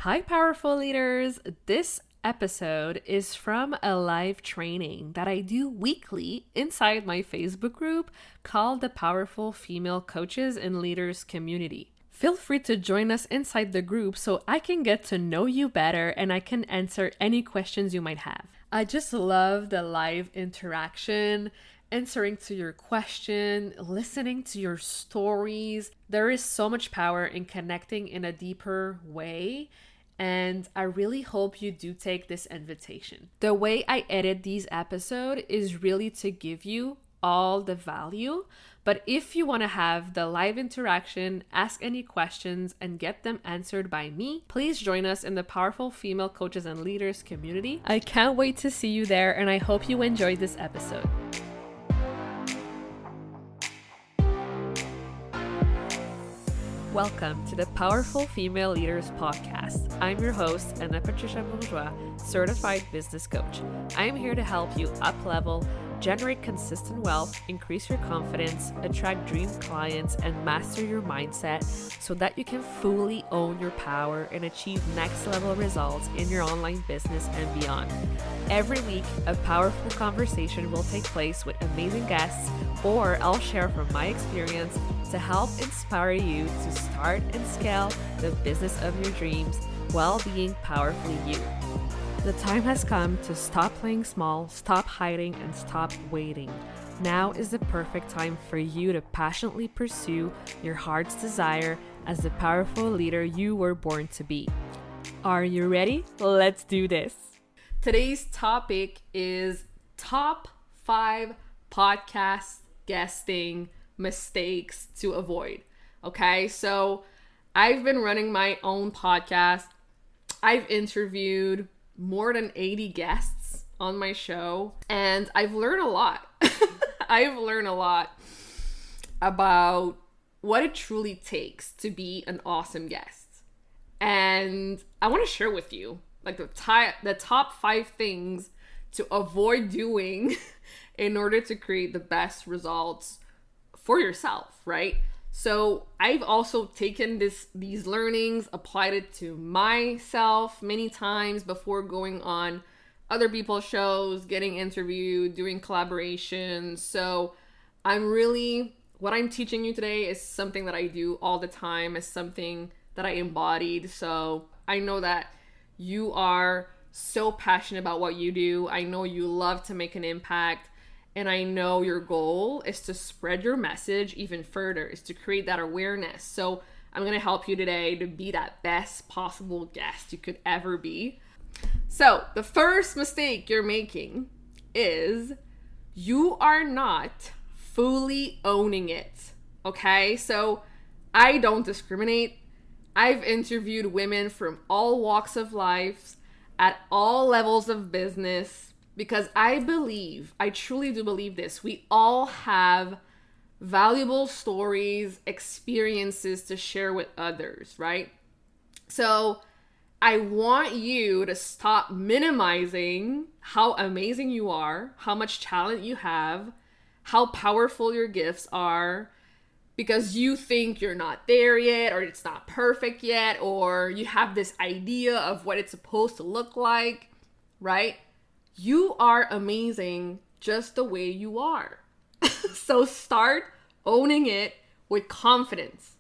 Hi, powerful leaders. This episode is from a live training that I do weekly inside my Facebook group called the Powerful Female Coaches and Leaders Community. Feel free to join us inside the group so I can get to know you better and I can answer any questions you might have. I just love the live interaction, answering to your question, listening to your stories. There is so much power in connecting in a deeper way, and I really hope you do take this invitation. The way I edit these episodes is really to give you all the value, but if you want to have the live interaction, ask any questions, and get them answered by me, please join us in the Powerful Female Coaches and Leaders community. I can't wait to see you there, and I hope you enjoyed this episode. Welcome to the Powerful Female Leaders Podcast. I'm your host, Anna Patricia Bourgeois, certified business coach. I am here to help you up-level, generate consistent wealth, increase your confidence, attract dream clients, and master your mindset so that you can fully own your power and achieve next-level results in your online business and beyond. Every week, a powerful conversation will take place with amazing guests, or I'll share from my experience to help inspire you to start and scale the business of your dreams while being powerfully you. The time has come to stop playing small, stop hiding, and stop waiting. Now is the perfect time for you to passionately pursue your heart's desire as the powerful leader you were born to be. Are you ready? Let's do this. Today's topic is top 5 podcast guesting mistakes to avoid. Okay, so I've been running my own podcast. I've interviewed more than 80 guests on my show, and I've learned a lot. I've learned a lot about what it truly takes to be an awesome guest. And I want to share with you like the top 5 things to avoid doing in order to create the best results for yourself, right? So I've also taken these learnings, applied it to myself many times before going on other people's shows, getting interviewed, doing collaborations. So what I'm teaching you today is something that I do all the time, is something that I embodied. So I know that you are so passionate about what you do. I know you love to make an impact. And I know your goal is to spread your message even further, is to create that awareness. So I'm going to help you today to be that best possible guest you could ever be. So the first mistake you're making is you are not fully owning it. Okay, so I don't discriminate. I've interviewed women from all walks of life at all levels of business, because I truly do believe this. We all have valuable stories, experiences to share with others, right? So I want you to stop minimizing how amazing you are, how much talent you have, how powerful your gifts are, because you think you're not there yet, or it's not perfect yet, or you have this idea of what it's supposed to look like, right? You are amazing just the way you are. So start owning it with confidence.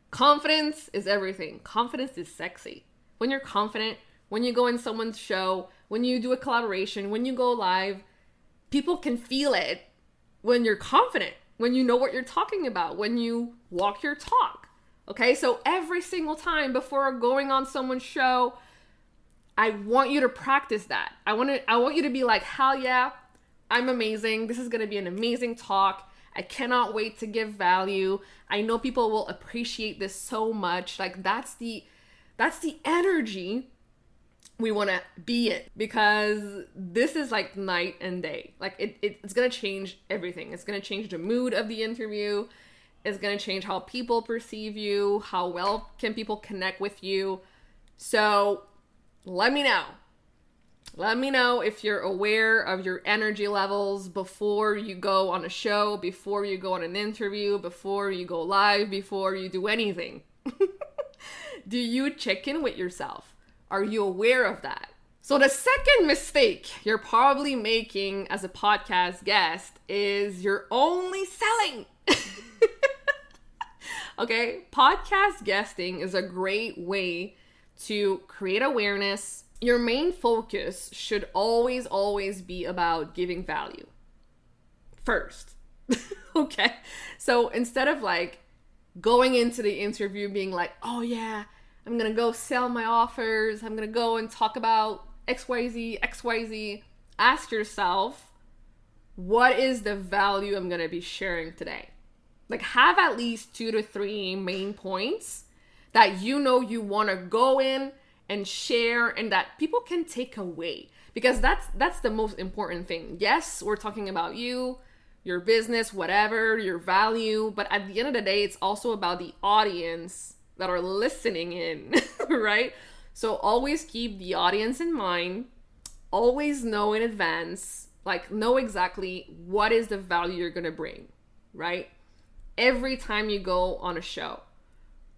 Confidence is everything. Confidence is sexy. When you're confident, when you go in someone's show, when you do a collaboration, when you go live, people can feel it when you're confident, when you know what you're talking about, when you walk your talk. Okay, so every single time before going on someone's show, I want you to practice that. I want you to be like, hell yeah, I'm amazing. This is going to be an amazing talk. I cannot wait to give value. I know people will appreciate this so much. Like that's the energy we want to be in, because this is like night and day. Like it's going to change everything. It's going to change the mood of the interview. It's going to change how people perceive you, how well can people connect with you. So let me know. Let me know if you're aware of your energy levels before you go on a show, before you go on an interview, before you go live, before you do anything. Do you check in with yourself? Are you aware of that? So the second mistake you're probably making as a podcast guest is you're only selling. Okay, podcast guesting is a great way to create awareness. Your main focus should always be about giving value first. Okay, so instead of like going into the interview being like, oh yeah, I'm gonna go sell my offers, I'm gonna go and talk about XYZ, ask yourself, what is the value I'm gonna be sharing today? Like, have at least 2 to 3 main points that you want to go in and share and that people can take away, because that's the most important thing. Yes, we're talking about you, your business, whatever, your value, but at the end of the day, it's also about the audience that are listening in, right? So always keep the audience in mind, always know in advance, like know exactly what is the value you're going to bring, right? Every time you go on a show,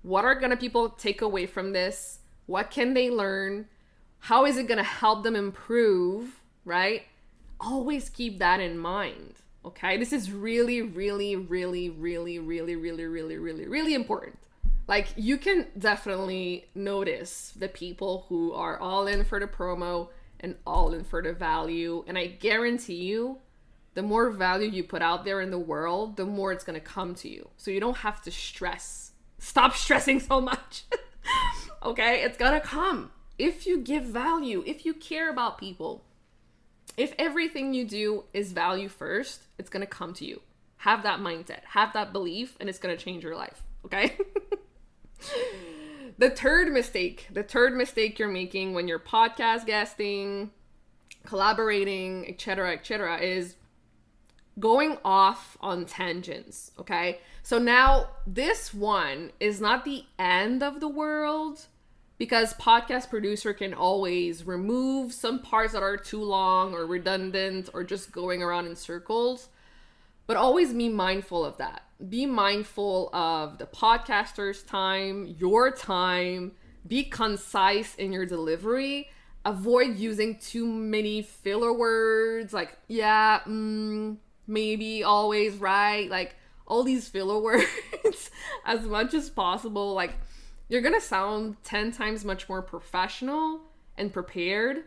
what are going to people take away from this? What can they learn? How is it going to help them improve, right? Always keep that in mind, okay? This is really, really, really, really, really, really, really, really, really important. Like, you can definitely notice the people who are all in for the promo and all in for the value. And I guarantee you, the more value you put out there in the world, the more it's going to come to you. So you don't have to stress. Stop stressing so much. Okay? It's going to come. If you give value, if you care about people, if everything you do is value first, it's going to come to you. Have that mindset, have that belief, and it's going to change your life. Okay? The third mistake you're making when you're podcast guesting, collaborating, etc., is going off on tangents, okay? So now this one is not the end of the world, because podcast producer can always remove some parts that are too long or redundant or just going around in circles. But always be mindful of that. Be mindful of the podcaster's time, your time. Be concise in your delivery. Avoid using too many filler words like, yeah, maybe, always, right? Like, all these filler words as much as possible. Like, you're gonna sound 10 times much more professional and prepared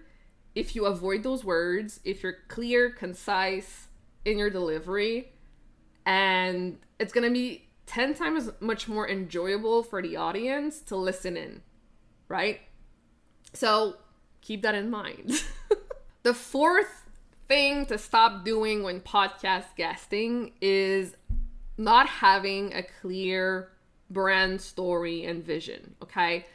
if you avoid those words, if you're clear, concise in your delivery, and it's gonna be 10 times much more enjoyable for the audience to listen in, right? So keep that in mind. The fourth thing to stop doing when podcast guesting is not having a clear brand story and vision, okay?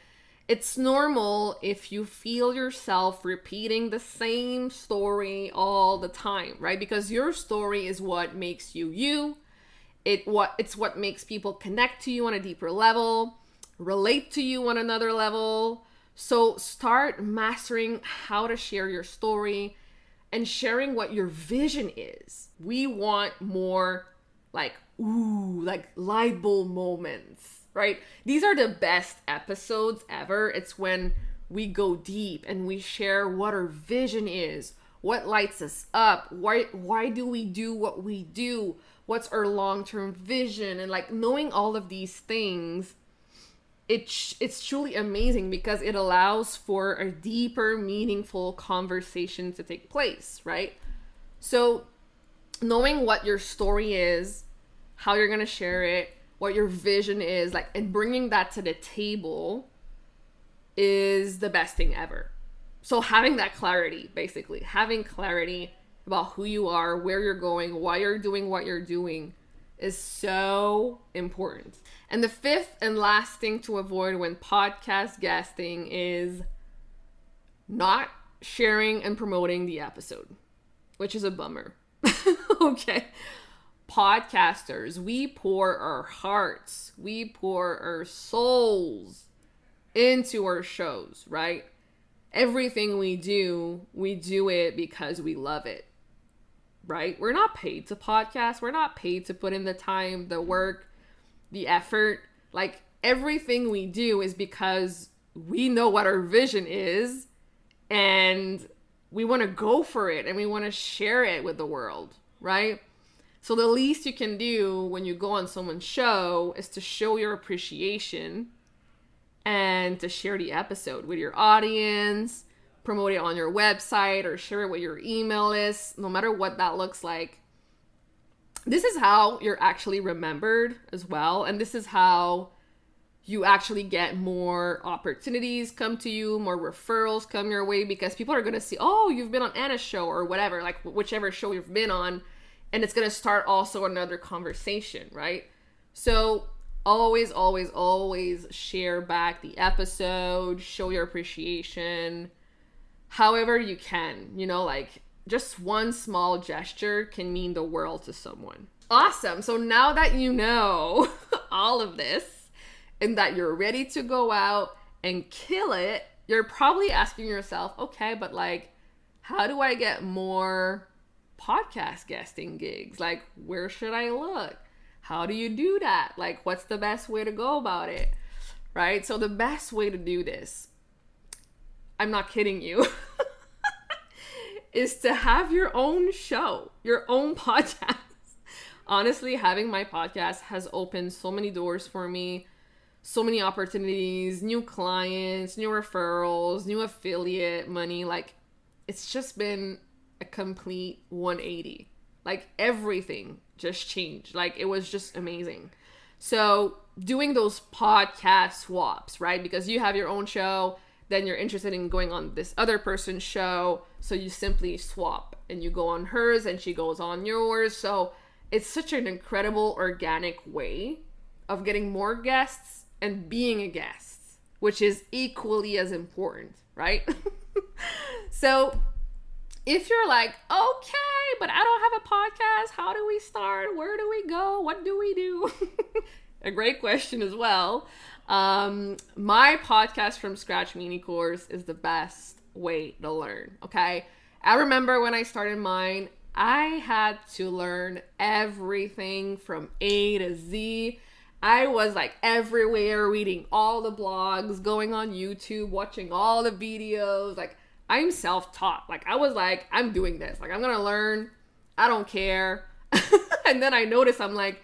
It's normal if you feel yourself repeating the same story all the time, right? Because your story is what makes you you. It's what makes people connect to you on a deeper level, relate to you on another level. So start mastering how to share your story and sharing what your vision is. We want more like light bulb moments, right? These are the best episodes ever. It's when we go deep and we share what our vision is, what lights us up, why do we do what we do, what's our long-term vision, and like knowing all of these things. It's truly amazing because it allows for a deeper, meaningful conversation to take place, right? So knowing what your story is, how you're going to share it, what your vision is, like, and bringing that to the table is the best thing ever. So having that clarity, basically, having clarity about who you are, where you're going, why you're doing what you're doing is so important. And the fifth and last thing to avoid when podcast guesting is not sharing and promoting the episode, which is a bummer. Okay. Podcasters, we pour our hearts, we pour our souls into our shows, right? Everything we do it because we love it, right? We're not paid to podcast. We're not paid to put in the time, the work, the effort. Like, everything we do is because we know what our vision is and we want to go for it and we want to share it with the world, right? So the least you can do when you go on someone's show is to show your appreciation and to share the episode with your audience, promote it on your website or share it with your email list, no matter what that looks like. This is how you're actually remembered as well. And this is how you actually get more opportunities come to you, more referrals come your way, because people are going to see, oh, you've been on Anna's show or whatever, like whichever show you've been on. And it's going to start also another conversation, right? So always, always, always share back the episode, show your appreciation, however you can, you know, like just one small gesture can mean the world to someone. Awesome. So now that you know all of this and that you're ready to go out and kill it, you're probably asking yourself, okay, but like, how do I get more podcast guesting gigs? Like, where should I look? How do you do that? Like, what's the best way to go about it? Right? So the best way to do this, I'm not kidding you, is to have your own show, your own podcast. Honestly, having my podcast has opened so many doors for me, so many opportunities, new clients, new referrals, new affiliate money. Like, it's just been a complete 180. Like, everything just changed. Like, it was just amazing. So doing those podcast swaps, right? Because you have your own show, then you're interested in going on this other person's show. So you simply swap and you go on hers and she goes on yours. So it's such an incredible organic way of getting more guests and being a guest, which is equally as important, right? So if you're like, okay, but I don't have a podcast, how do we start? Where do we go? What do we do? A great question as well. My podcast from scratch mini course is the best way to learn. Okay. I remember when I started mine, I had to learn everything from A to Z. I was like everywhere, reading all the blogs, going on YouTube, watching all the videos. Like, I'm self-taught. Like, I was like, I'm doing this. Like, I'm going to learn. I don't care. And then I noticed, I'm like,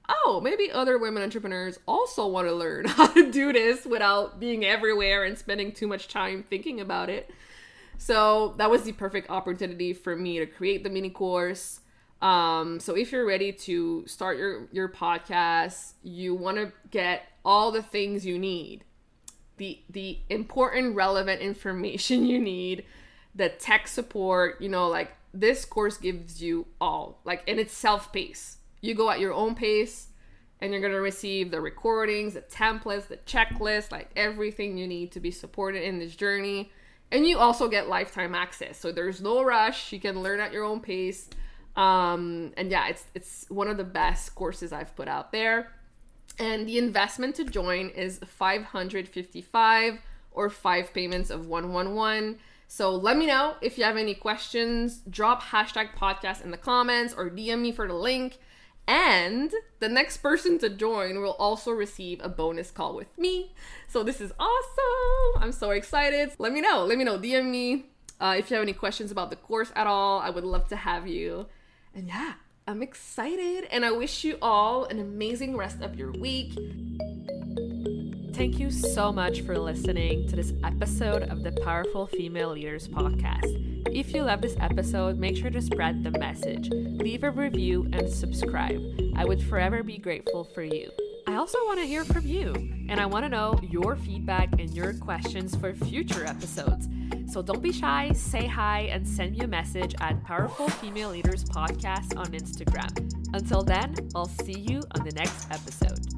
oh, maybe other women entrepreneurs also want to learn how to do this without being everywhere and spending too much time thinking about it. So that was the perfect opportunity for me to create the mini course. So if you're ready to start your podcast, you want to get all the things you need, the important, relevant information you need, the tech support, you know, like this course gives you all, like, and it's self-paced. You go at your own pace and you're going to receive the recordings, the templates, the checklist, like everything you need to be supported in this journey. And you also get lifetime access. So there's no rush. You can learn at your own pace. And yeah, it's one of the best courses I've put out there. And the investment to join is $555 or 5 payments of $111. So let me know if you have any questions. Drop #podcast in the comments or DM me for the link. And the next person to join will also receive a bonus call with me. So this is awesome. I'm so excited. Let me know. DM me if you have any questions about the course at all. I would love to have you. And yeah, I'm excited. And I wish you all an amazing rest of your week. Thank you so much for listening to this episode of the Powerful Female Leaders Podcast. If you love this episode, make sure to spread the message, leave a review, and subscribe. I would forever be grateful for you. I also want to hear from you, and I want to know your feedback and your questions for future episodes. So don't be shy, say hi, and send me a message at Powerful Female Leaders Podcast on Instagram. Until then, I'll see you on the next episode.